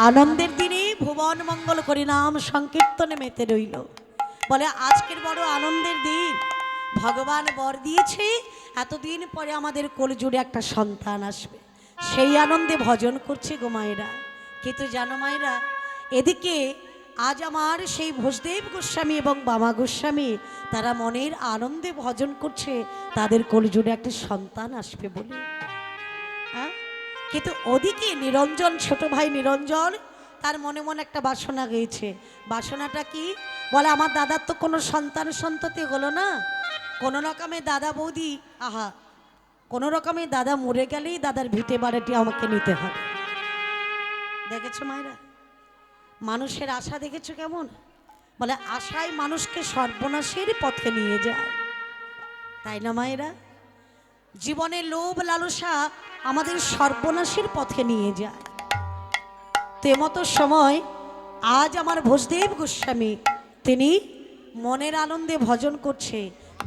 আনন্দের দিনে ভুবন মঙ্গল করি নাম সংকীর্তনে মেতে রইল। বলে আজকের বড় আনন্দের দিন, ভগবান বর দিয়েছে এতদিন পরে আমাদের কোলজুড়ে একটা সন্তান আসবে, সেই আনন্দে ভজন করছে গো মায়েরা। কিন্তু জানো মায়েরা, এদিকে আজ আমার সেই ভোজদেব গোস্বামী এবং বামা গোস্বামী তারা মনের আনন্দে ভজন করছে তাদের কোলজুড়ে একটা সন্তান আসবে বলে। হ্যাঁ, কিন্তু ওদিকে নিরঞ্জন, ছোট ভাই নিরঞ্জন, তার মনে মনে একটা বাসনা গেয়েছে। বাসনাটা কি? বলে আমার দাদার তো কোনো সন্তান সন্ততি হলো না, কোনো রকমে দাদা বৌদি, আহা, কোনো রকমে দাদা মরে গেলেই দাদার ভিটে বাড়িটি আমাকে নিতে হবে। দেখেছো মায়েরা, মানুষের আশা দেখেছো কেমন? বলে আশায় মানুষকে সর্বনাশের পথে নিয়ে যায়, তাই না মায়েরা? জীবনে লোভ লালসা আমাদের সর্বনাশের পথে নিয়ে যায়। তেমতো সময় আজ আমার ভোজদেব গোস্বামী তিনি মনের আনন্দে ভজন করছে।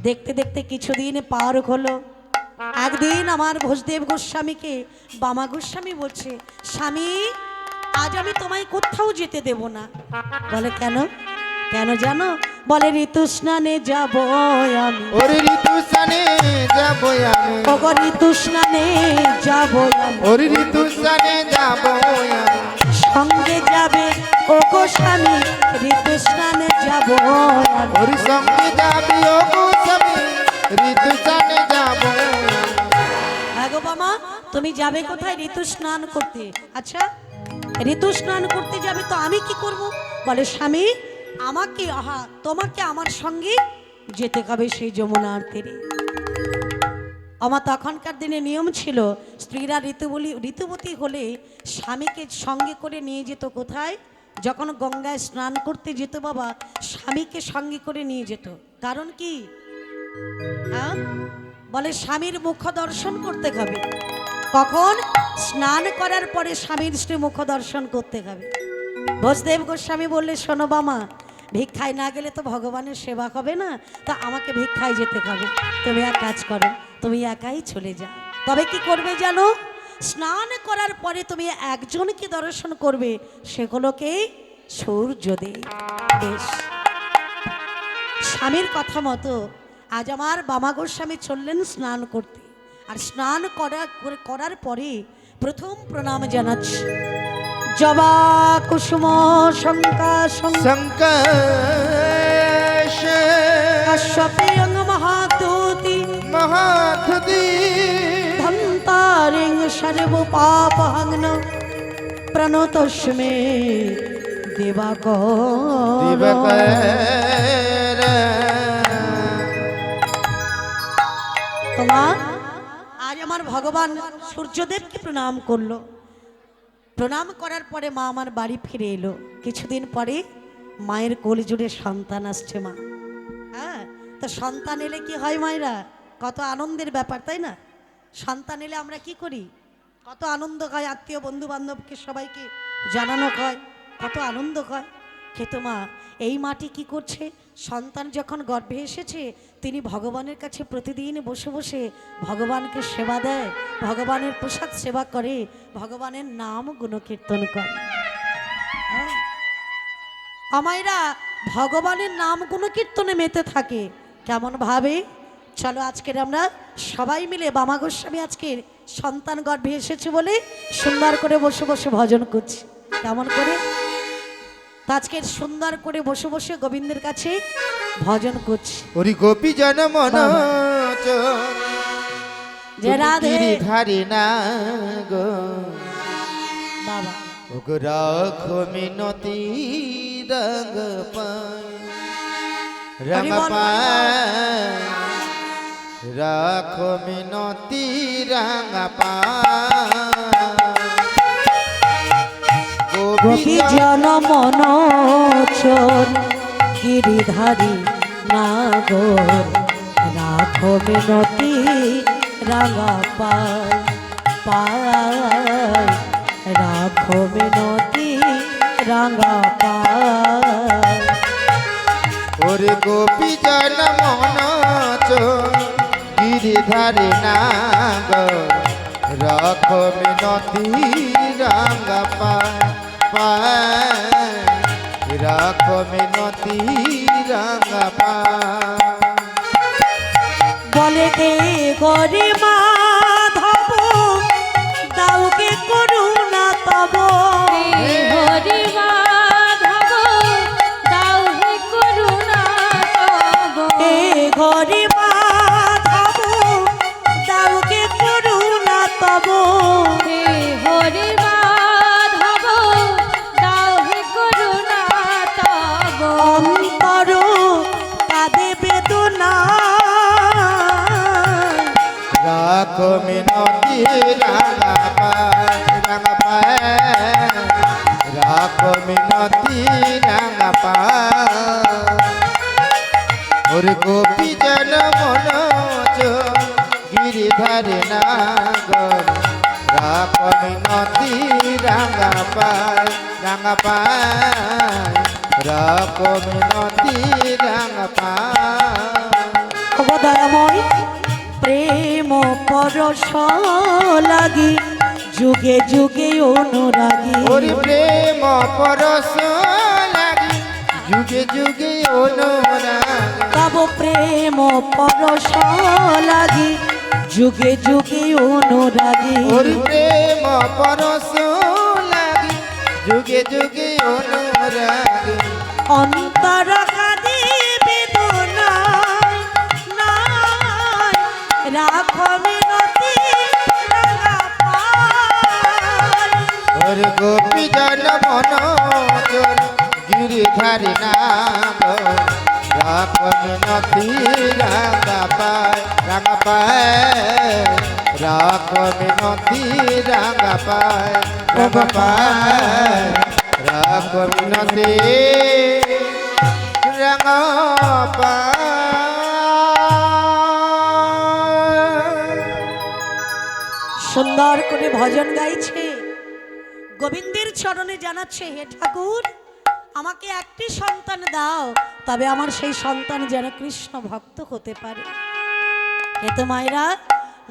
দেখতে দেখতে কিছুদিন পার হলো। একদিন আমার ভোজদেব গোস্বামীকে বামা গোস্বামী বলছে, স্বামী আজ আমি তোমায় কোথাও যেতে দেব না। বলে কেন? কেন জানো? বলে ঋতু স্নানে যাব আমি। ওরে ঋতু স্নানে যাব আমি, ওগো ঋতু স্নানে যাব আমি। ওরে ঋতু স্নানে যাব আমি, সঙ্গে যাবে ওগো স্বামী, ঋতু স্নানে যাব আমি। ওরে সঙ্গে যাবি ও গো স্বামী, ঋতু স্নানে যাব আমি। হ্যাঁ গো বামা, তুমি যাবে কোথায়? ঋতু স্নান করতে। আচ্ছা, ঋতু স্নান করতে যাবে তো আমি কি করব? বলে স্বামী আমাকে, আহা, তোমাকে আমার সঙ্গে যেতে হবে সেই যমুনার তীরে। আমার তখনকার দিনে নিয়ম ছিল, স্ত্রীরা ঋতুবতী হলে স্বামীকে সঙ্গে করে নিয়ে যেত কোথায়? যখন গঙ্গায় স্নান করতে যেত বাবা, স্বামীকে সঙ্গে করে নিয়ে যেত। কারণ কি? হ্যাঁ, বলে স্বামীর মুখ দর্শন করতে হবে। কখন? স্নান করার পরে স্বামীর স্ত্রী মুখ দর্শন করতে হবে। ভোজদেব গোস্বামী বললে, শোনো বামা, ভিক্ষায় না গেলে তো ভগবানের সেবা হবে না, তা আমাকে ভিক্ষায় যেতে হবে। তুমি এক কাজ করো, তুমি একাই চলে যাও। তবে কি করবে জানো? স্নান করার পরে তুমি একজনকে দর্শন করবে, সেগুলোকে সূর্যদেব। বেশ, স্বামীর কথা মতো আজ আমার বামা গোস্বামী চললেন স্নান করতে। আর স্নান করার পরে প্রথম প্রণাম জানাচ্ছি জবা কুসুম শঙ্কা শঙ্কর কাশ্যপেয়ং মহাদূতি মহাধুতি ধন্তারিং সর্ব পাপহগ্ন প্রণতস্মে দিবাকর। দিবাকর তোমার আজ আমার ভগবান সূর্যদেবকে প্রণাম করলো। প্রণাম করার পরে মা আমার বাড়ি ফিরে এলো। কিছুদিন পরে মায়ের কোল জুড়ে সন্তান আসছে মা। হ্যাঁ, তো সন্তান এলে কি হয় মায়েরা? কত আনন্দের ব্যাপার, তাই না? সন্তান এলে আমরা কি করি? কত আনন্দ হয়, আত্মীয় বন্ধু বান্ধবকে সবাইকে জানানো হয়, কত আনন্দ হয়। খেতো মা, এই মাটি কি করছে? সন্তান যখন গর্ভে এসেছে তিনি ভগবানের কাছে প্রতিদিন বসে বসে ভগবানকে সেবা দেয়, ভগবানের প্রসাদ সেবা করে, ভগবানের নাম গুণকীর্তন করে। হ্যাঁ, আমায়রা ভগবানের নাম গুণকীর্তনে মেতে থাকে। কেমন ভাবে? চলো আজকের আমরা সবাই মিলে বামা গোস্বামী আজকের সন্তান গর্ভে এসেছে বলে সুন্দর করে বসে বসে ভজন করছি। কেমন করে? আজকের সুন্দর করে বসে বসে গোবিন্দের কাছে ভজন করছি। ওরে গোপী জন মন যে রাধে ধারি না গো বাবা, ওগো রাখো মিনতি রঙ পায় রঙ পায়, রাখো মিনতি রঙ পায়। গোপী জন মন চোর গিরিধারী নাগর, রাখো মিনতি রাঙা পায় পায়, রাখো মিনতি রাঙা পায়। ওরে গোপী জন মন চোর গিরিধারী নাগর, রাখো মিনতি রঙ পায় পায় রাখো মিনতি রাঙা পায় বলে দে গরি মাধব দাউকে করুণা তব হরি মাধব দাও হে করুণা তব এ গরি মাধব দাউকে করুণা তব হে হরি মাধব দাও হে করুণা তব অন্তর কাঁদে বেদনা রাখো মিনতি রাঙা পায় রাখো মিনতি রাঙা পায় ওরে গোপী জন মনোজ গিরিধারে নাগর রাখো মিনতি রাঙা পায় রাখো মিনতি রাঙা পায় দয়াময় প্রেম পরশ লাগি যুগে যুগে অনুরাগী ওরে প্রেম পরশ লাগি যুগে যুগে অনুরাগ তব প্রেম পরশ লাগি যুগে যুগে অনুরাগী ওরে প্রেম পরশ লাগি যুগে যুগে অনুরাগ অন্তর কাঁদে বেদনা নাই রাখো মিনতি রাঙা পায় ওরে গোপী জন মনোজ গিরিধারী নাগ রাখ মিনতি রাঙা পায় রাখ মিনতি রাঙা পায় রাখ মিনতি রাঙা পায় সুন্দর করে ভজন গাইছে গোবিন্দের চরণে জানাচ্ছে হে ঠাকুর আমাকে একটি সন্তান দাও তবে আমার সেই সন্তান যেন কৃষ্ণ ভক্ত হতে পারে হে তো মায়েরা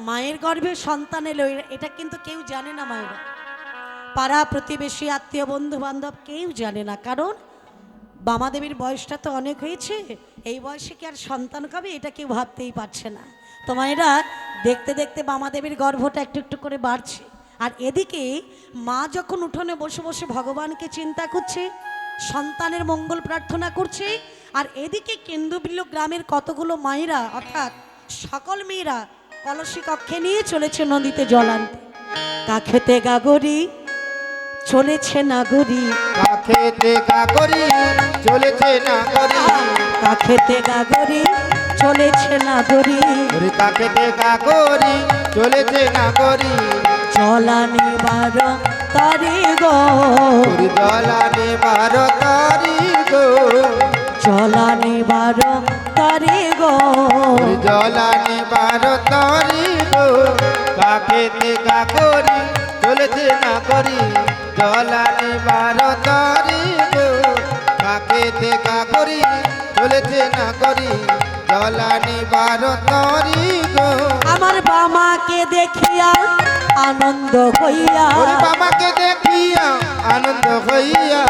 মায়ের গর্ভে সন্তান এলো এটা কিন্তু কেউ জানে না মায়েরা পাড়া প্রতিবেশী আত্মীয় বন্ধু বান্ধব কেউ জানে না কারণ বামাদেবীর বয়সটা তো অনেক হয়েছে এই বয়সে কি আর সন্তান কবে এটা কেউ ভাবতেই পারছে না তো মায়েরা দেখতে দেখতে বামাদেবীর গর্ভটা একটু একটু করে বাড়ছে আর এদিকে মা যখন উঠোনে বসে বসে ভগবানকে চিন্তা করছে সন্তানের মঙ্গল প্রার্থনা করছে আর এদিকে কেন্দ্রবিল্লু গ্রামের কতগুলো মায়েরা অর্থাৎ সকল মেয়েরা কলসী কক্ষে নিয়ে চলেছে নদীতে জল আনতে কাখেতে গাগরি চলেছে নাগরি কাখেতে গাগরি চলেছে নাগরি কাখেতে গাগরি চলেছে নাগরি ওরে কাখেতে গাগরি চলেছে নাগরি জলানি বার তারি গো ওরে জলানে বারো তারি গো জলানি বার তারি গো ওরে জলানে বারো তারি গো কাখেতে গাগরি চলেছে নাগরি জলানে বারো তারি গো কাখেতে গাগরি চলেছে নাগরি জলানে বারো তারি গো আমার বামাকে দেখিয়া আনন্দ হইয়া ওরে বাবাকে দেখিয়া আনন্দ হইয়া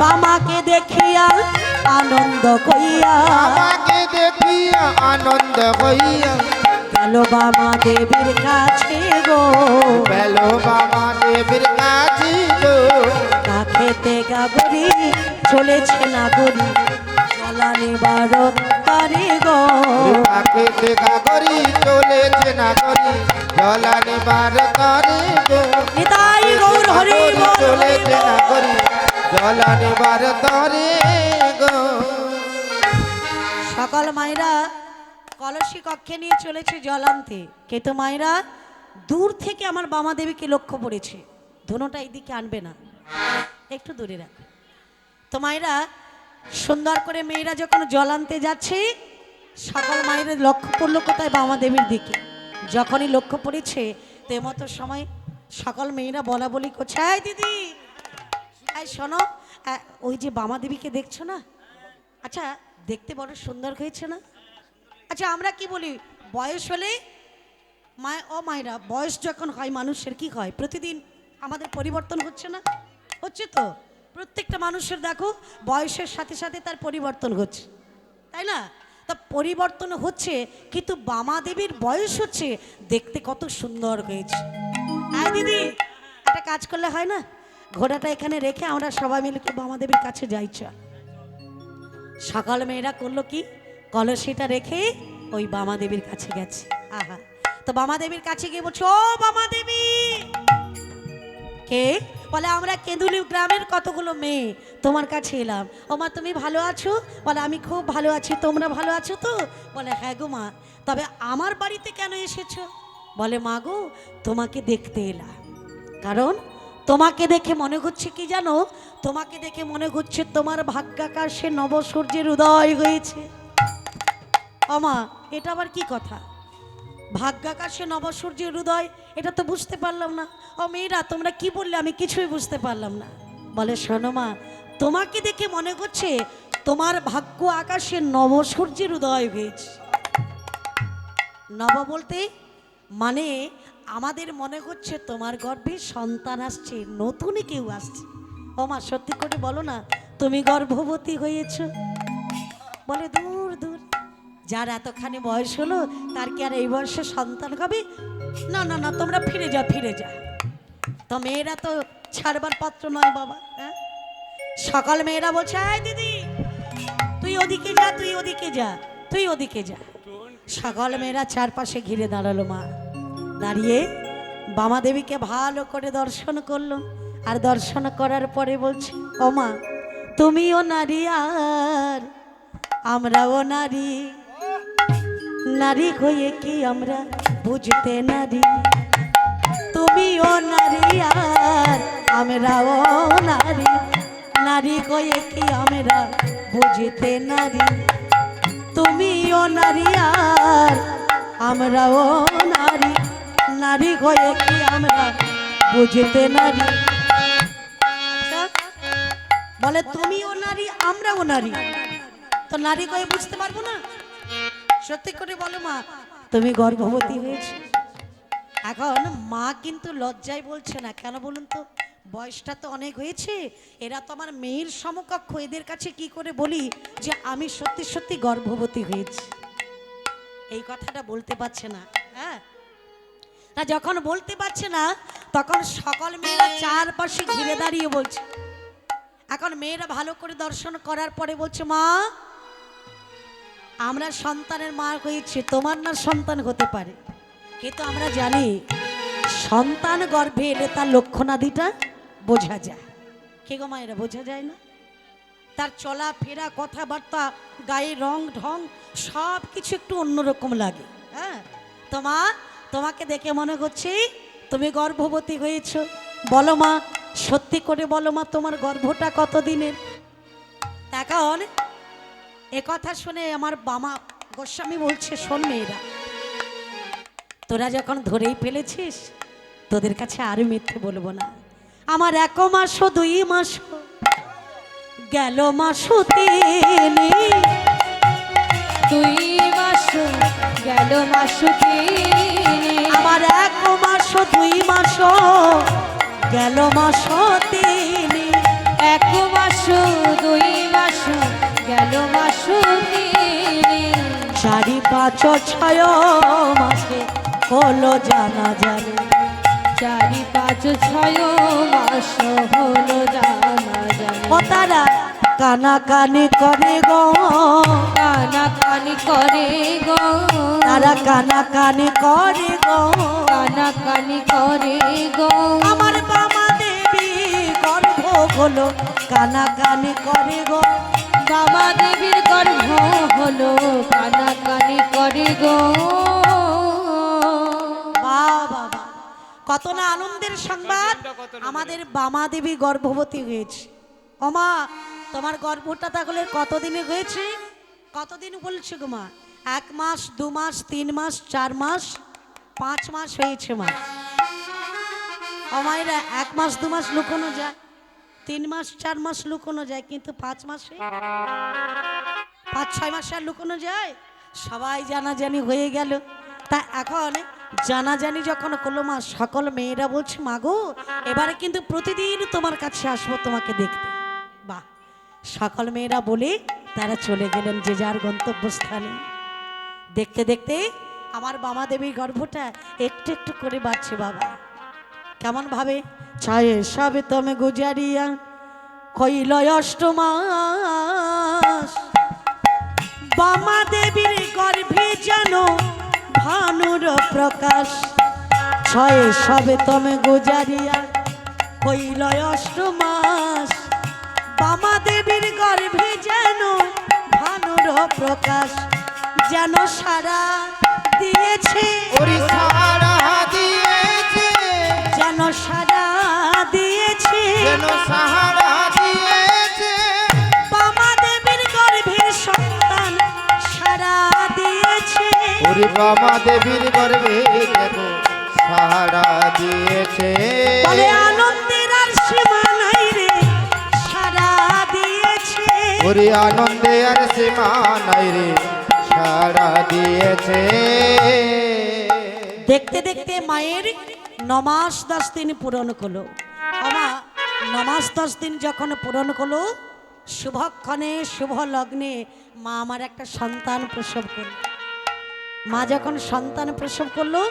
বামাকে দেখিয়া আনন্দ কইয়া বাবাকে দেখিয়া আনন্দ হইয়া গেল বামা দেবীর কাছে গো বেলো বাবা দেবীর কাছে গো কাখেতে গাগরি চলেছে নাগরি জলানি বার তারি গো কাকেতে গাগরি চলেছে নাগরি জলানে বার তারি গো নিতাই গৌর হরি বল হরি চলেছে বল। নাগরি জলানে বার তারি গো সকল মায়েরা কলসী কক্ষে নিয়ে চলেছে জল আনতে কিন্তু মায়েরা দূর থেকে আমার বামা দেবীকে লক্ষ্য পড়েছে ধনুটা এইদিকে আনবে না একটু দূরে রাখ তো মায়েরা সুন্দর করে মেয়েরা যখন জল আনতে যাচ্ছে সকল মায়েরা লক্ষ্য পড়লো কোথায় বামা দেবীর দিকে যখনই লক্ষ্য পড়েছে তেমতো সময় সকল মেয়েরা বলা বলি করছে এই দিদি এই শোনো ওই যে বামা দেবীকে দেখছো না আচ্ছা দেখতে বড় সুন্দর হয়েছে না আচ্ছা আমরা কি বলি বয়স হলে মায়েরা বয়স যখন হয় মানুষের কি হয় প্রতিদিন আমাদের পরিবর্তন হচ্ছে না হচ্ছে তো প্রত্যেকটা মানুষের দেখো বয়সের সাথে সাথে তার পরিবর্তন হচ্ছে, তাই না? তা পরিবর্তন হচ্ছে, কিন্তু বামা দেবীর বয়স হচ্ছে, দেখতে কত সুন্দর হয়েছে। হ্যাঁ দিদি, একটা কাজ করলে হয় না, ঘোড়াটা এখানে রেখে আমরা সবাই মিলে একটু বামা দেবীর কাছে যাই। চল। সকাল মেয়েরা করলো কি, কলসিটা রেখে ওই বামা দেবীর কাছে গেছে। আহা, তো বামা দেবীর কাছে গিয়ে বলছো, ও বামা দেবী। কে? বলে আমরা কেঁদুলি গ্রামের কতগুলো মেয়ে তোমার কাছে এলাম। ও মা, তুমি ভালো আছো? বলে আমি খুব ভালো আছি, তোমরা ভালো আছো তো? বলে হ্যাঁ গো মা, তবে আমার বাড়িতে কেন এসেছো? বলে মা গো, তোমাকে দেখতে এলাম, কারণ তোমাকে দেখে মনে হচ্ছে কি জানো, তোমাকে দেখে মনে হচ্ছে তোমার ভাগ্যাকাশে নবসূর্যের উদয় হয়েছে। ও মা, এটা আবার কি কথা? ভাগ্যাকাশে নবসূর্যের উদয়, এটা তো বুঝতে পারলাম না। ও মেয়েরা, তোমরা কি বললে? আমি কিছুই বুঝতে পারলাম না। বলে শোনো মা, তোমাকে দেখে মনে হচ্ছে তোমার ভাগ্য আকাশে নবসূর্যের উদয় হয়েছে। নব বলতে মানে আমাদের মনে হচ্ছে তোমার গর্ভে সন্তান আসছে, নতুনই কেউ আসছে। ও মা, সত্যি করে বলো না, তুমি গর্ভবতী হয়েছো? বলে দূর দূর, যার এতখানি বয়স হলো তার কি আর এই বয়সে সন্তান হবে? না না না, তোমরা ফিরে যা, ফিরে যা। তো মেয়েরা তো ছাড়বার পাত্র নয় বাবা। হ্যাঁ, সকাল মেয়েরা বলছে, আয় দিদি, তুই ওদিকে যা, তুই ওদিকে যা, তুই ওদিকে যা। সকাল মেয়েরা চারপাশে ঘিরে দাঁড়ালো। মা দাঁড়িয়ে বামা দেবীকে ভালো করে দর্শন করলো, আর দর্শন করার পরে বলছে, ও মা, তুমিও নারী আর আমরাও নারী, নারী হয়ে কি আমরা বুঝতে নারী, তুমিও নারী আর আমরাও নারী, নারী হয়ে কি আমরা বুঝতে নারী, তুমিও নারী আর আমরাও নারী, নারী হয়ে কি আমরা বুঝতে নারী। বলে তুমিও নারী আমরাও নারী, তো নারী হয়ে বুঝতে পারবো না? সত্যি করে বলো মা, তুমি গর্ভবতী হয়েছে। এখন মা কিন্তু লজ্জায় বলছে না, কেন বলুন তো? বয়সটা তো অনেক হয়েছে, এরা তো আমার মেয়ের সমকক্ষ, এদের কাছে কি করে বলি যে আমি সত্যি সত্যি গর্ভবতী হয়েছি? এই কথাটা বলতে পারছে না। হ্যাঁ, না যখন বলতে পারছে না, তখন সকল মেয়েরা চারপাশে ঘিরে দাঁড়িয়ে বলছে। এখন মেয়েরা ভালো করে দর্শন করার পরে বলছে, মা, আমরা সন্তানের মা হয়েছে, তোমার না সন্তান হতে পারে, কিন্তু আমরা জানি সন্তান গর্ভে এলে তার লক্ষণাদিটা বোঝা যায়। কে গো মায়েরা, বোঝা যায় না? তার চলা ফেরা, কথাবার্তা, গায়ে রং ঢং সব কিছু একটু অন্যরকম লাগে। হ্যাঁ, তোমাকে দেখে মনে হচ্ছে তুমি গর্ভবতী হয়েছ। বলো মা, সত্যি করে বলো মা, তোমার গর্ভটা কতদিনের? এখন এ কথা শুনে আমার বামা গোস্বামী বলছে, শোন মেয়েরা, তোরা যখন ধরেই ফেলেছিস, তোদের কাছে আর মিথ্যে বলবো না। আমার 1 মাস 2 মাস গেল, মাস 3, 2 মাস গেল, মাস 3, আমার 1 মাস 2 মাস গেল, মাস 3, 1 মাস 2 মাস গেল, মাস 3, 4, 5, 6 মাসে হলো জানা জানি, 4, 5, 6 মাস হলো জানা জানি। ও তারা কানাকানি করে গো, কানাকানি করে গো, তারা কানাকানি করে গো, কানাকানি করে গো, আমার বামা দেবী গর্ভ হলো, কানাকানি করে গো, বাবা দেবীর গর্ভ হলো, কানাকানি করে গো। বাবা, কত না আনন্দের সংবাদ! আমাদের বামা দেবী গর্ভবতী হয়েছে। ওমা, তোমার গর্ভটা তাহলে কতদিনে হয়েছে? কতদিন বলছে গো মা? 1 মাস 2 মাস 3 মাস 4 মাস 5 মাস হয়েছে মা। ও মায়েরা, 1 মাস 2 মাস লুকোনো যায়, 3 মাস 4 মাস লুকোনো যায়, কিন্তু 5 মাসে 5-6 মাসে আর লুকোনো যায়? সবাই জানাজানি হয়ে গেল। তা এখন জানাজানি যখন করলো মা, সকল মেয়েরা বলছে, মা গো, এবারে কিন্তু প্রতিদিন তোমার কাছে আসবো তোমাকে দেখতে। সকল মেয়েরা বলে তারা চলে গেলেন যে যার গন্তব্যস্থানে। দেখতে দেখতে আমার বামা দেবীর গর্ভটা একটু একটু করে বাড়ছে বাবা। কেমন ভাবে? ছায়ে সবে তুমি গুজারিয়া কইল অষ্টমাস, বামা দেবীর গর্ভে যেন ভানুর প্রকাশ। ছয়ে সবে তুমি গুজারিয়া কইল অষ্টমাস, বামা দেবীর গর্ভে যেন ভানুর প্রকাশ। যেন সারা দিয়েছে, ওরে সারা দিয়েছে, যেন সারা দিয়েছে, যেন সাহারা দিয়েছে, বামা দেবীর গর্ভের সন্তান সারা দিয়েছে। ওরে বামা দেবীর গর্ভে যেন সাহারা দিয়েছে। বলে আনন্দের আর সীমা নাই রে, সারা দিয়েছে। ওরে আনন্দে আর সীমা নাই রে, সারা দিয়েছে। দেখতে দেখতে মায়ের 9 মাস 10 দিন পূরণ হলো। আমা 9 মাস 10 দিন যখন পূরণ হলো, শুভক্ষণে শুভ লগ্নে মা আমার একটা সন্তান প্রসব করল। মা যখন সন্তান প্রসব করলো,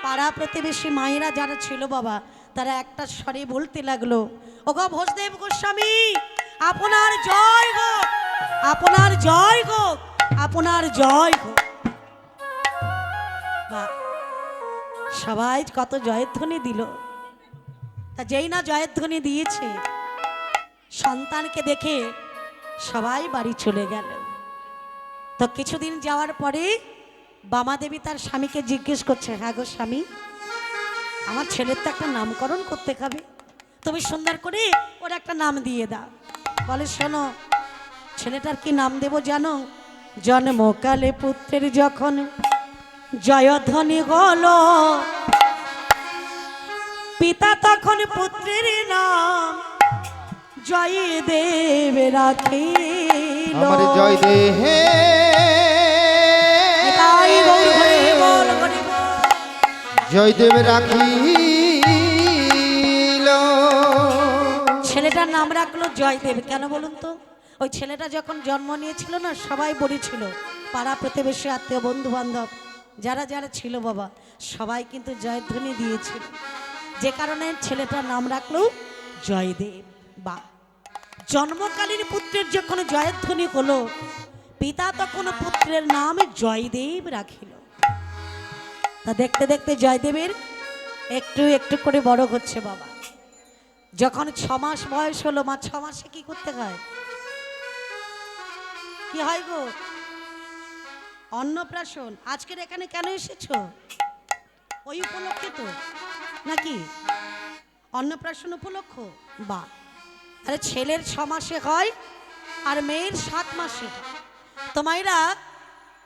পাড়া প্রতিবেশী মায়েরা যারা ছিল বাবা, তারা একটা স্বরে বলতে লাগলো, ওগো ভোজদেব গোস্বামী, আপনার জয় হোক, আপনার জয় হোক, আপনার জয় হোক। বাহ, সবাই কত জয়ধ্বনি দিল। তা যেই না জয়ধ্বনি দিয়েছে, সন্তানকে দেখে সবাই বাড়ি চলে গেল। তো কিছুদিন যাওয়ার পরে বামা দেবী তার স্বামীকে জিজ্ঞেস করছে, হ্যাঁ গো স্বামী, আমার ছেলের তো একটা নামকরণ করতে হবে, তুমি সুন্দর করে ওর একটা নাম দিয়ে দাও। বলে শোনো, ছেলেটার কি নাম দেব জানো? জন্মকালে পুত্রের যখন জয়ধ্বনি হলো, পিতা তখন পুত্রের নাম জয়দেব রাখিল। আমার জয় দেহে জয়দেব রাখিল। ছেলেটার নাম রাখলো জয়দেব। কেন বলুন তো? ওই ছেলেটা যখন জন্ম নিয়েছিল না, সবাই বলেছিল, পাড়া প্রতিবেশী আত্মীয় বন্ধু বান্ধব যারা যারা ছিল বাবা, সবাই কিন্তু জয়ধ্বনি দিয়েছিল, যে কারণে ছেলেটার নাম রাখলো জয়দেব। বা জন্মকালীন পুত্রের যখন জয়ধ্বনি হলো, পিতা তখন পুত্রের নাম জয়দেব রাখিল। তা দেখতে দেখতে জয়দেবের একটু একটু করে বড় হচ্ছে বাবা। যখন 6 মাস বয়স হলো, মা 6 মাসে কি করতে হয়? কি হয় গো? অন্নপ্রাশন। আজকের এখানে কেন এসেছো? ওই উপলক্ষে তো নাকি? অন্নপ্রাশন উপলক্ষ? বা আরে ছেলের 6 মাসে হয় আর মেয়ের 7 মাসে। তো মায়েরা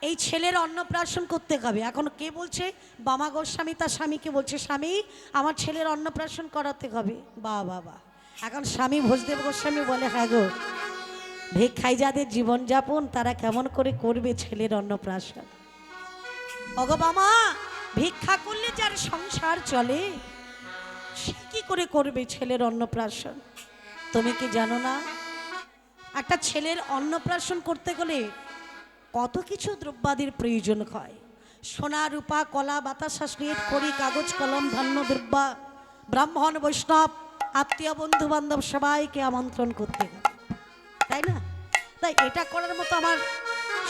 এই ছেলের অন্নপ্রাশন করতে হবে। এখন কে বলছে? বামা গোস্বামী তার স্বামীকে বলছে, স্বামী আমার ছেলের অন্নপ্রাশন করাতে হবে। বা বাবা, এখন স্বামী ভোজদেব গোস্বামী বলে, হ্যাঁ গো, ভিক্ষায় যাদের জীবনযাপন তারা কেমন করে করবে ছেলের অন্নপ্রাশন? ওগো বামা, ভিক্ষা করলে যার সংসার চলে, সে কি করে করবে ছেলের অন্নপ্রাশন? তুমি কি জানো না, একটা ছেলের অন্নপ্রাশন করতে গেলে কত কিছু দ্রব্যাদির প্রয়োজন হয়। সোনা রূপা কলা বাতাসা স্লেট খড়ি কাগজ কলম ধান্য দ্রব্যা, ব্রাহ্মণ বৈষ্ণব আত্মীয় বন্ধু বান্ধব সবাইকে আমন্ত্রণ করতে হবে, তাই না? তাই এটা করার মতো আমার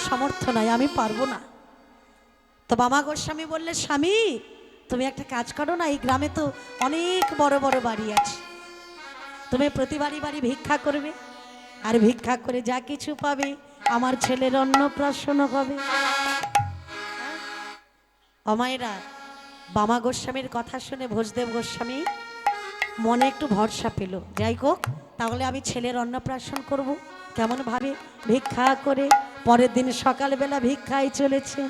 সামর্থ্য নাই, আমি পারবো না। তো বামা গোস্বামী বললে, স্বামী তুমি একটা কাজ করো না, এই গ্রামে তো অনেক বড় বড় বাড়ি আছে, তুমি প্রতি বাড়ি বাড়ি ভিক্ষা করবে, আর ভিক্ষা করে যা কিছু পাবে আমার ছেলের অন্নপ্রাশন হবে। অমায়েরা, বামা গোস্বামীর কথা শুনে ভোজদেব গোস্বামী মনে একটু ভরসা পেল। যাই হোক, তাহলে আমি ছেলের অন্নপ্রাশন করব। কেমন ভাবে? ভিক্ষা করে। পরের দিন সকালবেলা ভিক্ষায় চলেছে।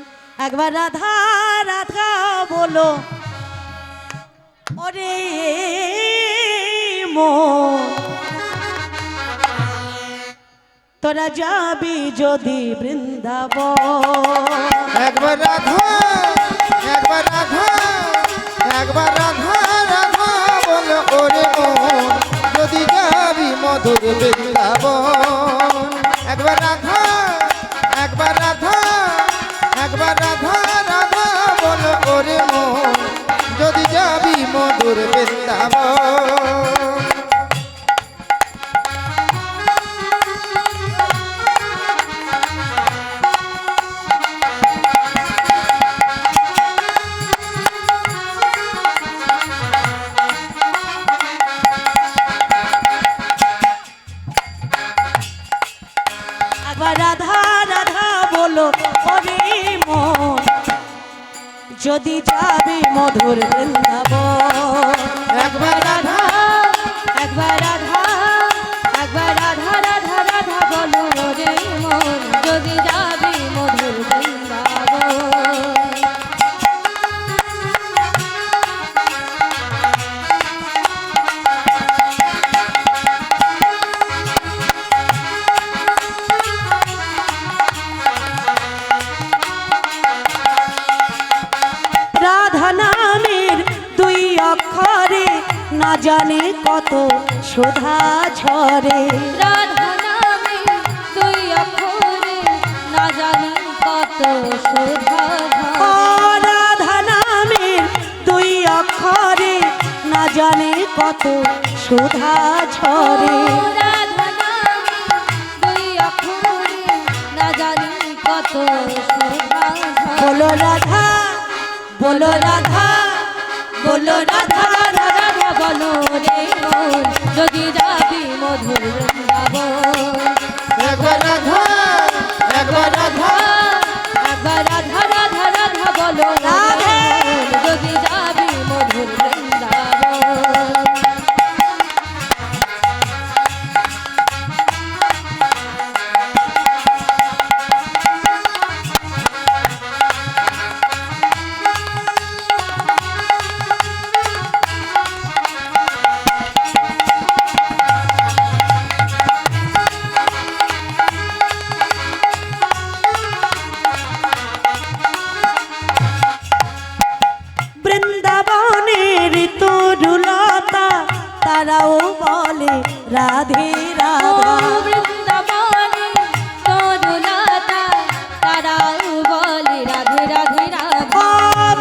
একবার রাধা রাধা বলো, ওরে মন তোরা যাবি যদি বৃন্দাবন। একবার রাধা, একবার রাধা, একবার রাধা রাধা বল, ওরে মন যদি যাবি মধুর বৃন্দাবন। একবার রাধা একবার রাধা একবার রাধা রাধা বলো ওরে মন যদি যাবি মধুর বৃন্দাবন একবার রাধা রাধা বলো ওরে মন যদি যাবি মধুর বৃন্দাবন একবার রাধা একবার রাধা একবার রাধা রাধা রাধা বলো রে মন যদি যাবি মধুর বৃন্দাবন রাধা নামের দুই অক্ষরে না জানে কত সুধা ঝরে রাধা নামে দুই অক্ষরে না জানি কত সুধা ও রাধা নামের দুই অক্ষরে না জানে কত সুধা ঝরে রাধা নামে দুই অক্ষরে না জানি কত সুধা বলো রাধা বলো রাধা বলো রাধা রাধা রাধা বলো রে মন যদি যাবি মধুর বৃন্দাবন একবার রাধা একবার রাধা একবার রাধা রাধা রাধা বলো রাধে। মন যদি যাবি মধুর বৃন্দাবন বৃন্দাবনের তরুলতা তারাও বলে রাধে রাধা বৃন্দাবনে তরুলতা তারাও বলে রাধে রাধে রাধা ও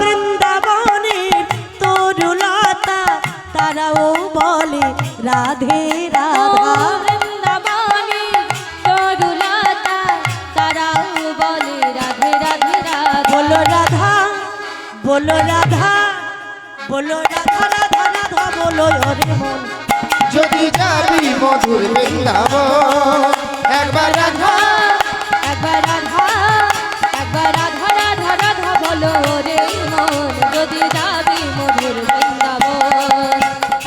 বৃন্দাবনের তরুলতা তারাও বলে রাধে রাধা বৃন্দাবনে তরুলতা তারাও বলে রাধে রাধে রাধা বলো রাধা বলো রাধা বলো রাধা রাধা রাধা বলো ওরে মন যদি যাবি মধুর বৃন্দাবন একবার রাধা একবার রাধা একবার রাধা রাধা রাধা বলো রে মন যদি যাবি মধুর বৃন্দাবন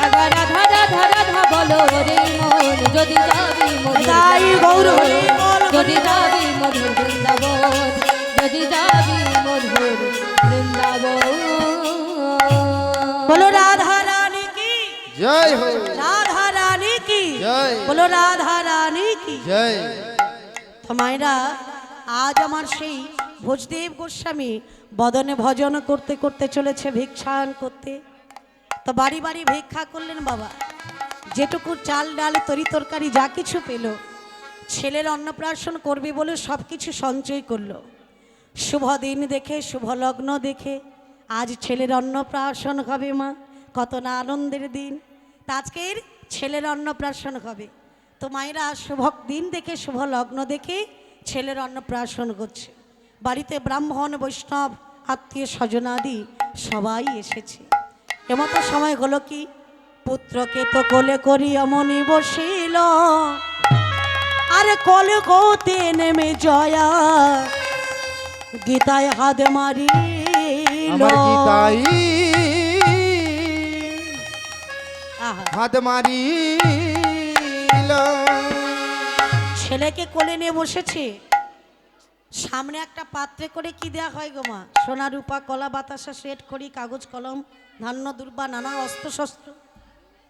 একবার রাধা রাধা রাধা বলো রে মন যদি যাবি মধুর তাই গৌর হরি বৃন্দাবন। বল যদি যাবি মধুর বৃন্দাবন যদি যাবি মধুর বৃন্দাবন বলো রাধা রানী কি জয় হো রাধা রানী কি জয়। বলো রাধা রানী কি জয় তো মায়েরা আজ আমার সেই ভোজদেব গোস্বামী বদনে ভজন করতে করতে চলেছে ভিক্ষান করতে তো বাড়ি বাড়ি ভিক্ষা করলেন বাবা যেটুকু চাল ডাল তরি তরকারি যা কিছু পেল ছেলের অন্নপ্রাশন করবে বলে সব কিছু সঞ্চয় করলো শুভ দিন দেখে শুভ লগ্ন দেখে আজ ছেলের অন্নপ্রাশন হবে মা কত না আনন্দের দিন তা আজকের ছেলের অন্নপ্রাশন হবে তো মায়েরা শুভ দিন দেখে শুভ লগ্ন দেখে ছেলের অন্নপ্রাশন করছে বাড়িতে ব্রাহ্মণ বৈষ্ণব আত্মীয় স্বজনাদি সবাই এসেছে এমতো সময় হলো কি পুত্রকে তো কোলে করি অমনি বসিল আরে কোলে কোতে নেমে জয়া গীতায় হাত মারি আমার গীতাই হাত মারিল ছেলেকে কোলে নিয়ে বসেছে সামনে একটা পাত্রে করে কি দেয়া হয় গো মা সোনা রূপা কলা বাতাসা সেট করি কাগজ কলম ধান্য দুর্বা নানা অস্ত্র শস্ত্র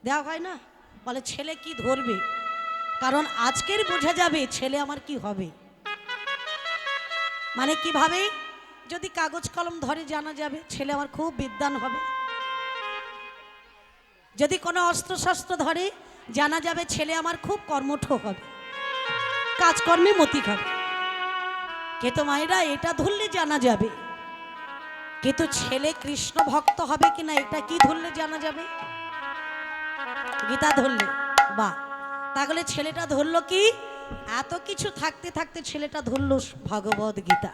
দেওয়া হয় না বলে ছেলে কি ধরবে কারণ আজকের বোঝা যাবে ছেলে আমার কি হবে মানে কিভাবে যদি কাগজ কলম ধরে জানা যাবে ছেলে আমার খুব বিদ্বান হবে যদি কোনো অস্ত্র শস্ত্র ধরে জানা যাবে ছেলে আমার খুব কর্মঠ হবে কাজকর্মে মতি খাবে। কিন্তু মায়েরা এটা ধরলে জানা যাবে, কিন্তু ছেলে কৃষ্ণ ভক্ত হবে কিনা এটা কি ধরলে জানা যাবে? গীতা ধরলে। বা তাহলে ছেলেটা ধরলো কি? এত কিছু থাকতে থাকতে ছেলেটা ধরলো ভগবদ গীতা।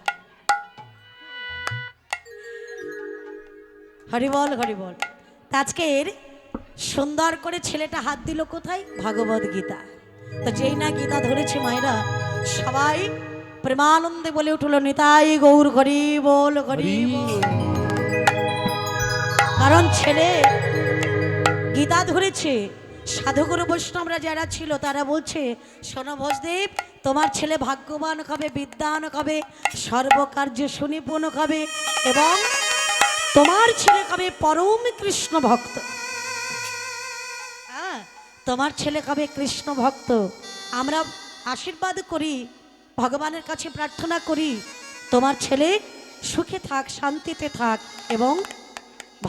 হরিবল হরিবল। আজকের সুন্দর করে ছেলেটা হাত দিল কোথায়? ভগবদ গীতা। তো যেই না গীতা ধরেছে মায়েরা, সবাই প্রেমানন্দে বলে উঠলো নিতাই গৌর হরি বল হরি বল। কারণ ছেলে গীতা ধরেছে। সাধুগুরু বৈষ্ণবরা যারা ছিল তারা বলছে, শোনো ভোজদেব, তোমার ছেলে ভাগ্যবান হবে, বিদ্যান হবে, সর্বকার্যে সুনিপুণ হবে, এবং তোমার ছেলে হবে পরম কৃষ্ণ ভক্ত। হ্যাঁ, তোমার ছেলে হবে কৃষ্ণ ভক্ত। আমরা আশীর্বাদ করি, ভগবানের কাছে প্রার্থনা করি, তোমার ছেলে সুখে থাক, শান্তিতে থাক, এবং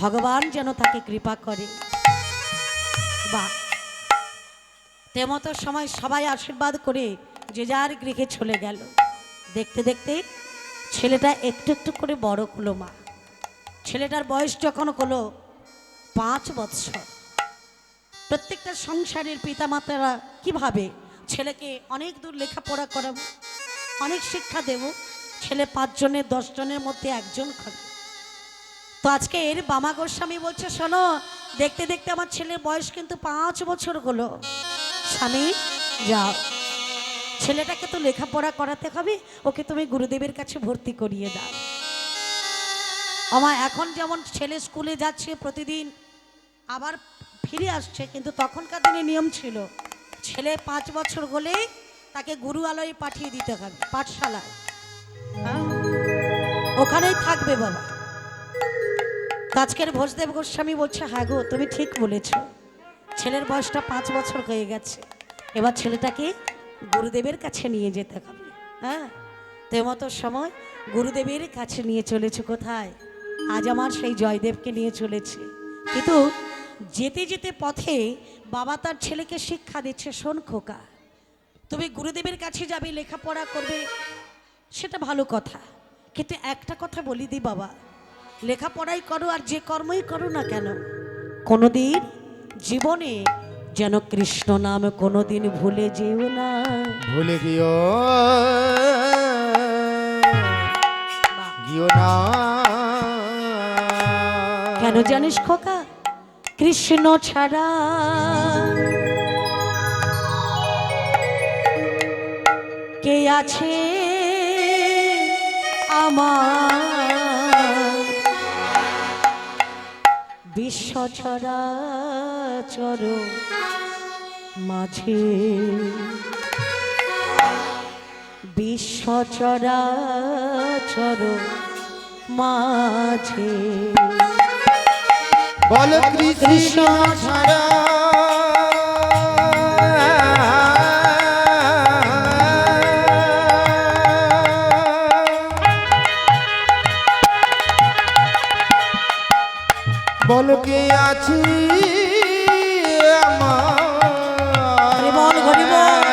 ভগবান যেন তাকে কৃপা করে। বা তেমতো সময় সবাই আশীর্বাদ করে যে যার গৃহে চলে গেল। দেখতে দেখতে ছেলেটা একটু একটু করে বড় হলো। মা ছেলেটার বয়স যখন হলো 5 বৎসর, প্রত্যেকটা সংসারের পিতামাতারা কিভাবে ছেলেকে অনেক দূর লেখাপড়া করাবো, অনেক শিক্ষা দেব, ছেলে 5 জনের 10 জনের মধ্যে একজন খাবে। তো আজকে এর বামা গোস্বামী বলছে, শোনো, দেখতে দেখতে আমার ছেলের বয়স কিন্তু 5 বছর হলো। স্বামী যাও, ছেলেটাকে তো লেখাপড়া করাতে হবে, ওকে তুমি গুরুদেবের কাছে ভর্তি করিয়ে দাও। আমার এখন যেমন ছেলে স্কুলে যাচ্ছে প্রতিদিন, আবার ফিরে আসছে, কিন্তু তখনকার দিনে নিয়ম ছিল ছেলে 5 বছর হলে তাকে গুরু আলয়ে পাঠিয়ে দিতে হবে, পাঠশালায়। ওখানেই থাকবে বাবা। আজকের ভোজদেব গোস্বামী বলছে, হ্যাঁ গো, তুমি ঠিক বলেছ, ছেলের বয়সটা 5 বছর হয়ে গেছে, এবার ছেলেটাকে গুরুদেবের কাছে নিয়ে যেতে হবে। হ্যাঁ, তেমতো সময় গুরুদেবের কাছে নিয়ে চলেছে। কোথায়? আজ আমার সেই জয়দেবকে নিয়ে চলেছে। কিন্তু যেতে যেতে পথে বাবা তার ছেলেকে শিক্ষা দিচ্ছে, শোন খোকা, তুমি গুরুদেবের কাছে যাবে, লেখাপড়া করবে, সেটা ভালো কথা, কিন্তু একটা কথা বলি দি বাবা, লেখাপড়াই করো আর যে কর্মই করো না কেন, কোনোদিন জীবনে যেন কৃষ্ণ নাম কোনোদিন ভুলে যেও না। ভুলে গিও গিও না। কেন জানিস খোকা? কৃষ্ণ ছাড়া কে আছে আমার, বিশ্ব চরাচর মাঝে, বিশ্ব চরাচর মাঝে। বল কৃষ্ণ ছাড়া বল কে আছি আমার, বল হরি বল।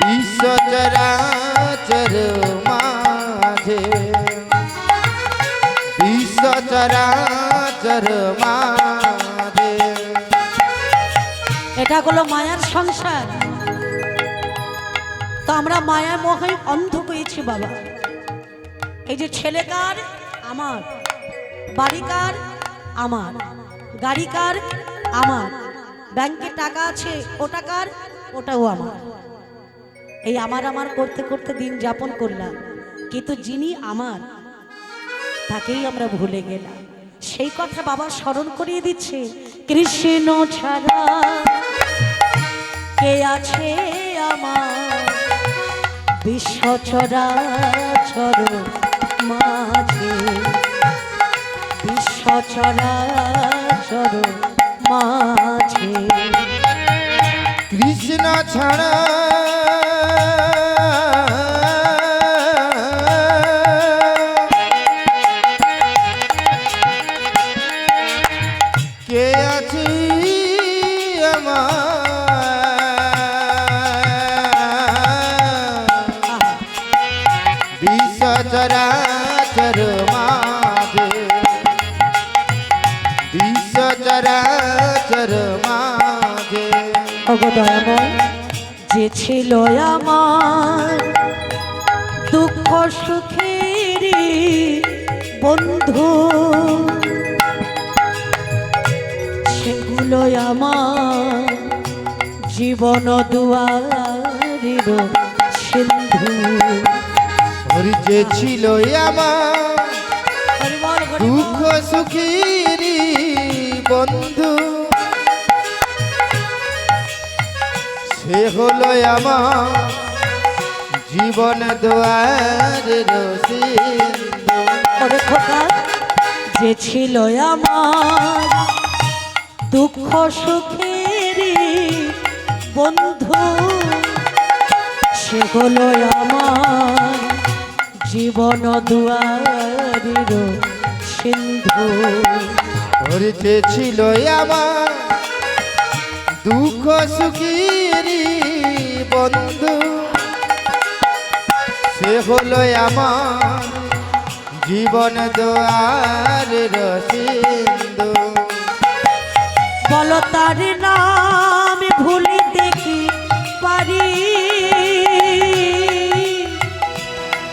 বিশ্ব চরাচর মাঝে, বিশ্ব চরাচর মাঝে। এটা হলো মায়ার সংসার। তো আমরা মায়া মোহে অন্ধ হয়েছি বাবা। এই যে ছেলে কার? আমার। বাড়ি কার? আমার। গাড়ি কার? আমার। ব্যাংকে টাকা আছে, ওটা কার? ওটাও আমার। এই আমার আমার করতে করতে দিন যাপন করলাম, কিন্তু যিনি আমার তাকেই আমরা ভুলে গেলাম। সেই কথা বাবা স্মরণ করিয়ে দিচ্ছে, কৃষ্ণ ছাড়া কে আছে আমার, বিশ্ব চরাচর মাঝে, বিশ্ব চরাচর মাঝে। কৃষ্ণ ছাড়া কে আছে আমার, ওগো দয়াময়, যে ছিল আমার দুঃখ সুখের বন্ধু, সেগুলো আমার জীবন দুয়ারের সিন্ধু। হরি যে ছিল আমার হরি বল, হরি বল। দুঃখ সুখের বন্ধু, সে হলো আমার জীবন দুয়ারের সিন্ধু। ওরে খোকা, যে ছিল আমার দুঃখ সুখের বন্ধু, সে হলো আমার জীবন দুয়ারের সিন্ধু। হরি যে ছিল আমার দুঃখ সুখের বন্ধু, সে হলো আমার জীবন দুয়ারের সিন্ধু। বলো তার নাম ভুলিতে কি পারি,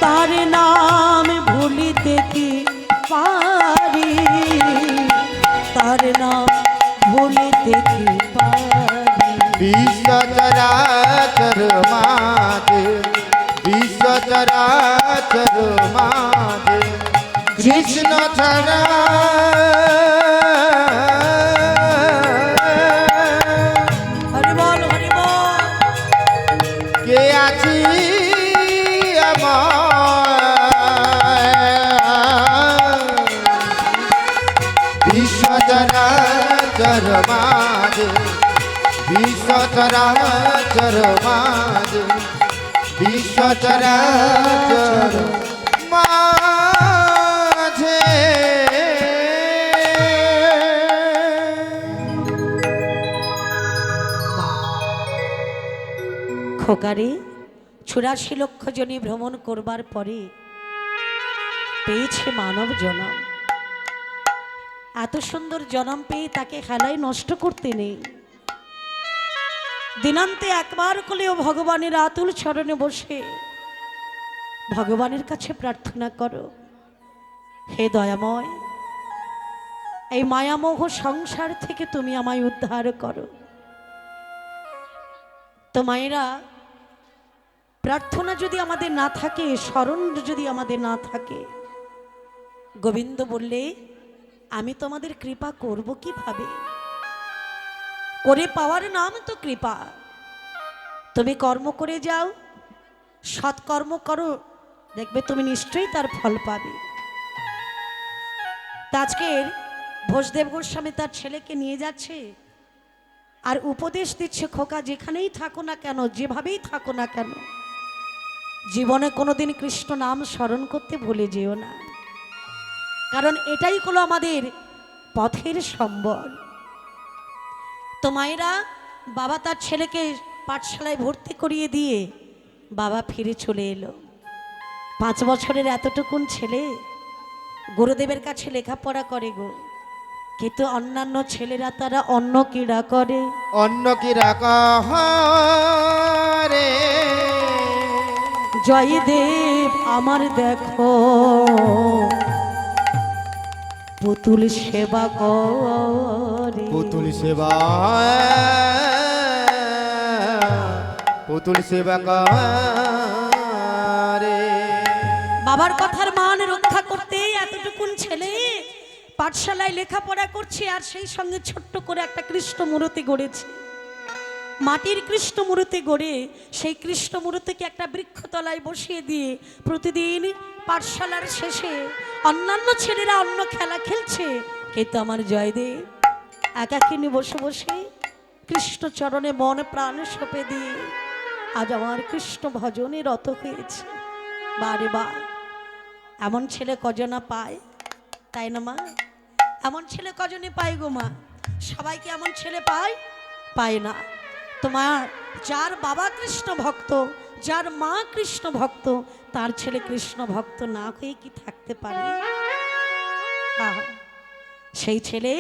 তার নাম ভুলিতে কি পারি, তার নাম ভুলিতে কি পারি। বিশ্ব চরাচর মাঝে, বিশ্ব চরাচর মাঝে কৃষ্ণ ছাড়া হরি বল, হরি বল। কে আছি আমার। বিশ্ব চরাচর মাঝে, বিশ্ব চরাচর মাঝে, বিশ্ব চরাচর মাঝে। খোকারে ৮৪ লক্ষ জনী ভ্রমণ করবার পরে পেয়েছে মানব জনম। এত সুন্দর জনম পেয়ে তাকে খেলায় নষ্ট করতে নেই। দিনান্তে একবার কলেও ভগবানের আতুল চরণে বসে ভগবানের কাছে প্রার্থনা করো, হে দয়াময়, এই মায়ামোহ সংসার থেকে তুমি আমায় উদ্ধার করো। তো মায়েরা, প্রার্থনা যদি আমাদের না থাকে, স্মরণ যদি আমাদের না থাকে, গোবিন্দ বললে আমি তোমাদের কৃপা করব কিভাবে? করে পাওয়ার নাম তো কৃপা। তুমি কর্ম করে যাও, সৎকর্ম করো, দেখবে তুমি নিশ্চয়ই তার ফল পাবে। তা আজকের ভোজদেব গোস্বামী তার ছেলেকে নিয়ে যাচ্ছে আর উপদেশ দিচ্ছে, খোকা যেখানেই থাকো না কেন, যেভাবেই থাকো না কেন, জীবনে কোনোদিন কৃষ্ণ নাম স্মরণ করতে ভুলে যেও না। কারণ এটাই হলো আমাদের পথের সম্বল। তো মায়েরা, বাবা তার ছেলেকে পাঠশালায় ভর্তি করিয়ে দিয়ে বাবা ফিরে চলে এলো। 5 বছরের এতটুকুন ছেলে গুরুদেবের কাছে লেখাপড়া করে গো, কিন্তু অন্যান্য ছেলেরা তারা অন্য ক্রীড়া করে। অন্য কি রে জয়দেব আমার দেখো পুতুল সেবা করে, পুতুল সেবা, পুতুল সেবা করে। বাবার কথার মান রক্ষা করতে এতটুকুন ছেলে পাঠশালায় লেখাপড়া করছে, আর সেই সঙ্গে ছোট্ট করে একটা কৃষ্ণ মূর্তি গড়েছে। মাটির কৃষ্ণ মূর্তি গড়ে সেই কৃষ্ণ মূর্তিকে একটা বৃক্ষতলায় বসিয়ে দিয়ে প্রতিদিন পাঠশালার শেষে অন্যান্য ছেলেরা অন্য খেলা খেলছে, কিন্তু আমার জয়দেব একাকিনী বসে বসে কৃষ্ণ চরণে মন প্রাণ সঁপে দিয়ে আজ আমার কৃষ্ণ ভজনে রত হয়েছে। বারে বা, এমন ছেলে কজনা পায়, তাই না মা? এমন ছেলে কজনে পায় গো মা? সবাইকে এমন ছেলে পায়? পায় না। তোমার যার বাবা কৃষ্ণ ভক্ত, যার মা কৃষ্ণ ভক্ত, তার ছেলে কৃষ্ণ ভক্ত না হয়ে কি থাকতে পারে? সেই ছেলে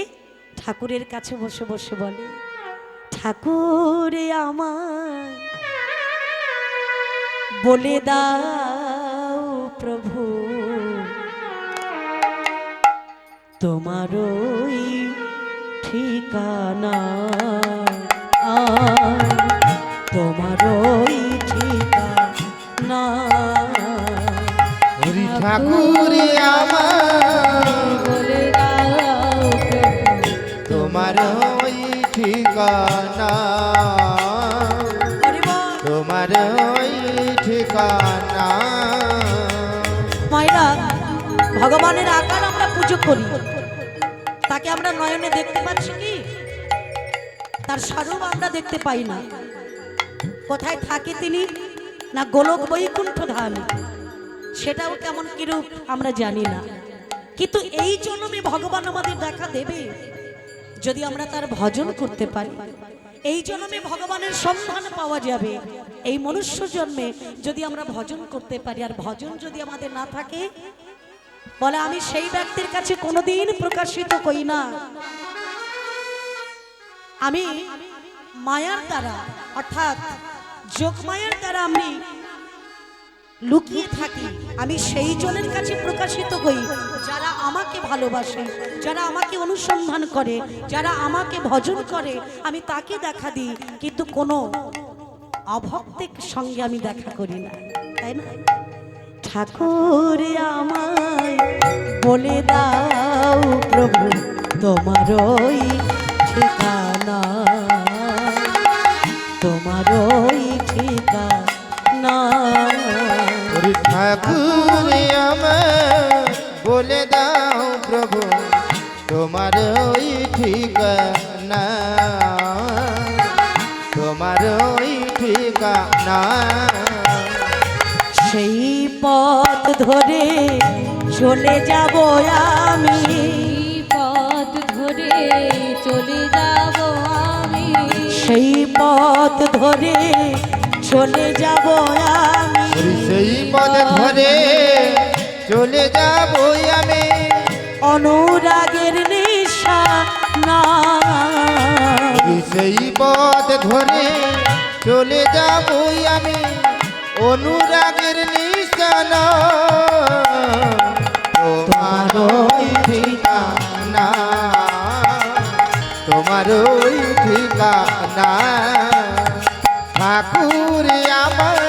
ঠাকুরের কাছে বসে বসে বলে, ঠাকুর আমার বলে দাও প্রভু তোমার ওই ঠিকানা তোমার ওই ঠিকানা হরি ঠাকুর আমার বলে দাও প্রভু তোমার ওই ঠিকানা হরি বল। তোমার ওই ঠিকানা মায়েরা ভগবানের আকার আমরা পুজো করি, তাকে আমরা নয়নে দেখতে পাচ্ছি কি? তার স্বরূপ আমরা দেখতে পাই না। কোথায় থাকে তিনি? না গোলক বৈকুণ্ঠ ধাম, সেটাও কেমন কিরূপ আমরা জানি না। কিন্তু এই জন্মে ভগবান আমাদের দেখা দেবে যদি আমরা তার ভজন করতে পারি। এই জন্মে ভগবানের সন্ধান পাওয়া যাবে এই মনুষ্য জন্মে যদি আমরা ভজন করতে পারি। আর ভজন যদি আমাদের না থাকে, বলে আমি সেই ব্যক্তির কাছে কোনোদিন প্রকাশিত করি না। আমি মায়ার দ্বারা অর্থাৎ যোগমায়ার দ্বারা আমি লুকিয়ে থাকি। আমি সেই জনের কাছে প্রকাশিত হই যারা আমাকে ভালোবাসে, যারা আমাকে অনুসন্ধান করে, যারা আমাকে ভজন করে, আমি তাকে দেখা দিই। কিন্তু কোনো অভক্তের সঙ্গে আমি দেখা করি না, তাই না? ঠাকুর আমায় বলে দাও প্রভু তোমার ওই ঠিকানা তোমার ওই ঠিকানা হরি ঠাকুর আমার বলে দাও প্রভু তোমার ওই ঠিকানা তোমার ওই ঠিকানা সেই পথ ধরে চলে যাব আমি, এই পথ ধরে চলে যাব আমি, সেই পথ ধরে চলে যাব আমি, হরি সেই পথে ধরে চলে যাব আমি অনুরাগের নিশা না হরি সেই পথ ধরে চলে যাব আমি অনুরাগের নিশানা তোমার ওই ঠিকানা তোমার ওই ঠিকানা ঠাকুর আমার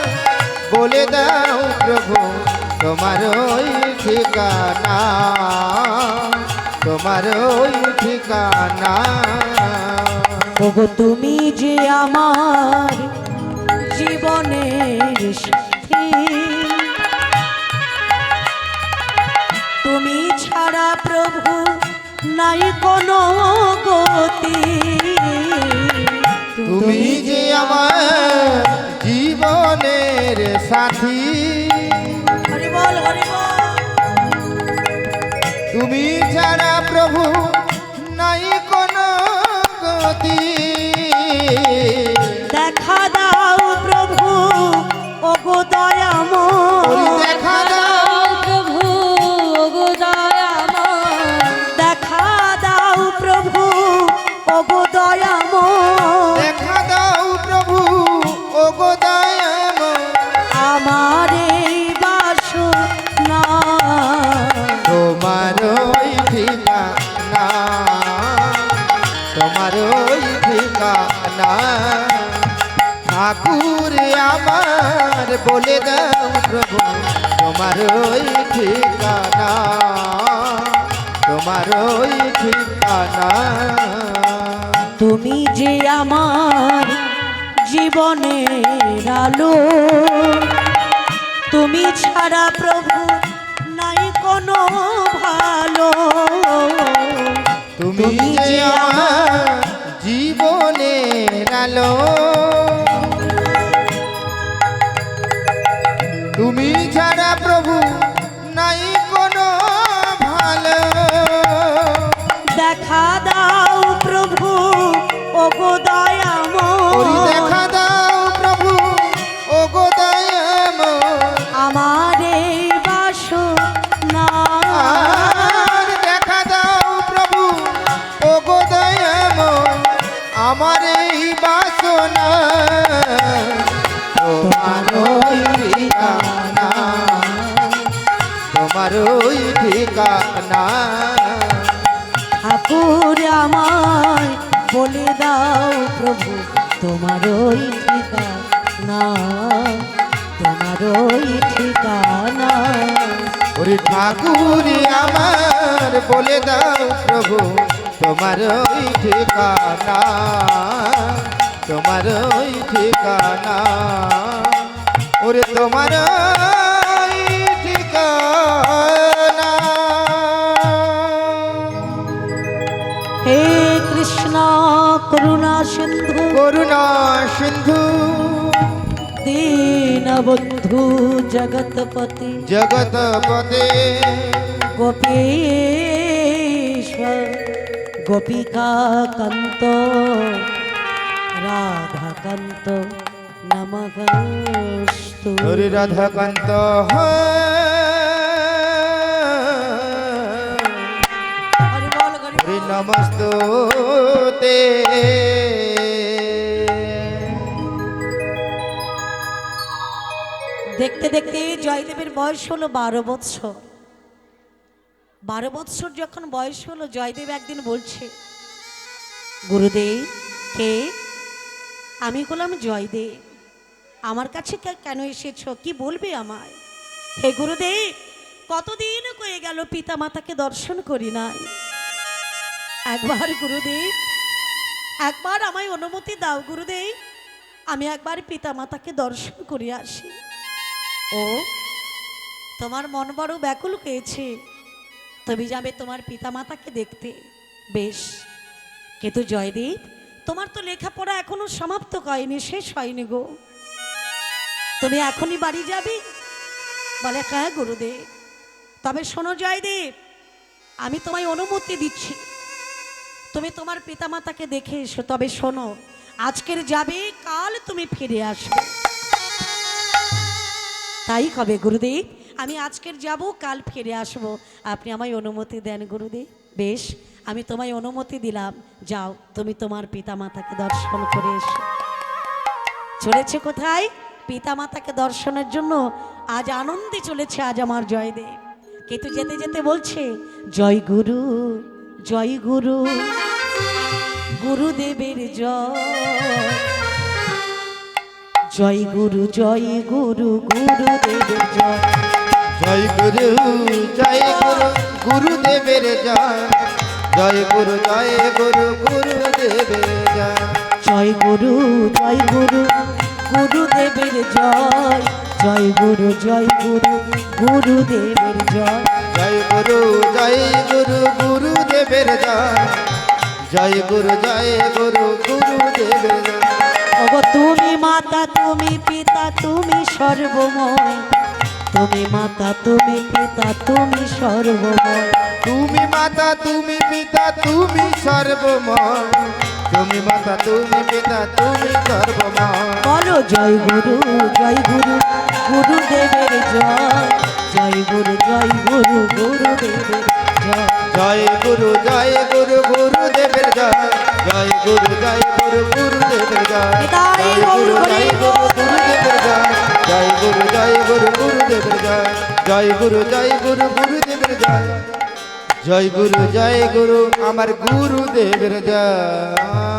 বলে দাও প্রভু তোমার ওই ঠিকানা তোমার ওই ঠিকানা ওগো তুমি যে আমার জীবনের সাথী, তুমি ছাড়া প্রভু নাই কোনো গতি, তুমি যে আমার জীবনের সাথী হরি বল হরি বল। তুমি ছাড়া প্রভু নাই কোনো গতি দেখা দাও প্রভু ওগো দয়াময়, দেখা দাও প্রভু ওগো দয়াময়, দেখা দাও প্রভু ওগো দয়াময়, দেখা দাও প্রভু ও গো দয়াময় আমার এই বাসনা তোমার ওই ঠিকানা তোমার ওই ঠিকানা ঠাকুর আমার বলে দাও প্রভু তোমার ওই ঠিকানা তোমার ওই ঠিকানা তুমি যে আমার জীবনের আলো, তুমি ছাড়া প্রভু নাই কোনো ভালো, তুমি যে আমার জীবনের আলো তুমি ছাড়া প্রভু নাই কোনো ভালো দেখা দাও প্রভু ওগো ওরি দয়াময়, দেখা দাও প্রভু ও গো দয়াময় আমার এই বাসনা আর দেখা দাও প্রভু ও গো দয়াময় আমার এই তোমার ওই ঠিকানা। ঠাকুর আমায় বলে দাও প্রভু তোমার ওই ঠিকানা, তোমার ওই ঠিকানা। ওরে ঠাকুর আমার বলে দাও প্রভু তোমার ওই ঠিকানা, তোমার ওই ঠিকানা। ওরে তোমার ওই ঠিকানা। হে কৃষ্ণ করুণা সিন্ধু, করুণা সিন্ধু দীনবন্ধু জগৎপতি, জগৎপতে গোপীশ্বর গোপিকা কান্ত রাধাকান্ত নমস্তু। হরি রাধাকান্ত হরি বল, হরি হরি বল। নমস্তুতে। দেখতে দেখতে জয়দেবের বয়স হলো 12 বৎসর। 12 বৎসর যখন বয়স হলো, জয়দেব একদিন বলছে, গুরুদেব কে? আমি বললাম জয়দেব, আমার কাছে কেন এসেছো, কি বলবে আমায়? হে গুরুদেব, কতদিন হয়ে গেল পিতা মাতাকে দর্শন করি নাই, একবার গুরুদেব, একবার আমায় অনুমতি দাও গুরুদেব, আমি একবার পিতা মাতাকে দর্শন করে আসি। ও, তোমার মন বড় ব্যাকুল হয়েছে, তুমি যাবে তোমার পিতা মাতাকে দেখতে, বেশ। কিন্তু জয়দেব, তোমার তো লেখাপড়া এখনো সমাপ্ত হয়নি, শেষ হয়নি গো, তুমি এখনই বাড়ি যাবে? বলে হ্যাঁ গুরুদেব। তবে শোনো জয়দেব, আমি তোমায় অনুমতি দিচ্ছি, তুমি তোমার পিতা মাতাকে দেখে এসো। তবে শোনো, আজকের যাবে, কাল তুমি ফিরে আসবে। তাই হবে গুরুদেব, আমি আজকের যাব, কাল ফিরে আসব, আপনি আমায় অনুমতি দেন গুরুদেব। বেশ, আমি তোমায় অনুমতি দিলাম, যাও তুমি তোমার পিতা মাতাকে দর্শন করে এসো। চলেছে কোথায়? পিতা মাতাকে দর্শনের জন্য আজ আনন্দে চলেছে আজ আমার জয়দেব। কিন্তু যেতে যেতে বলছে, জয় গুরু, জয় গুরু, গুরুদেবের জয়, জয় গুরু, জয় গুরু, গুরুদেবের জয়। জয় গুরু, জয় গুরু, গুরুদেবের জয়। জয় গুরু, জয় গুরু, গুরুদেবের জয়। জয় গুরু, জয় গুরু, গুরুদেবের জয়। জয় গুরু, জয় গুরু, গুরুদেবের জয়। জয় গুরু, জয় গুরু, গুরুদেবের জয়। জয় গুরু, জয় গুরু, গুরুদেবের জয়। ওগো তুমি মাতা, তুমি পিতা, তুমি সর্বময়, তুমি মাতা, তুমি পিতা, তুমি সর্বময়। তুমি মাতা, তুমি পিতা, তুমি সর্বময়। তুমি মাতা, তুমি পিতা, তুমি সর্বময়। বলো জয় গুরু, জয় গুরু, গুরুদেবের জয়। জয় গুরু, জয় গুরু, গুরুদেবের জয়। জয় গুরু, জয় গুরু, গুরুদেবের জয়। জয় গুরু, জয় গুরু, গুরুদেবের জয়। নিতাই জয় গুরু, জয় গুরু, গুরুদেবের জয়। জয় গুরু, জয় গুরু, গুরুদেবের জয়। জয় গুরু, জয় গুরু, গুরুদেবের জয়। জয় গুরু, জয় গুরু, আমার গুরুদেবের জয়।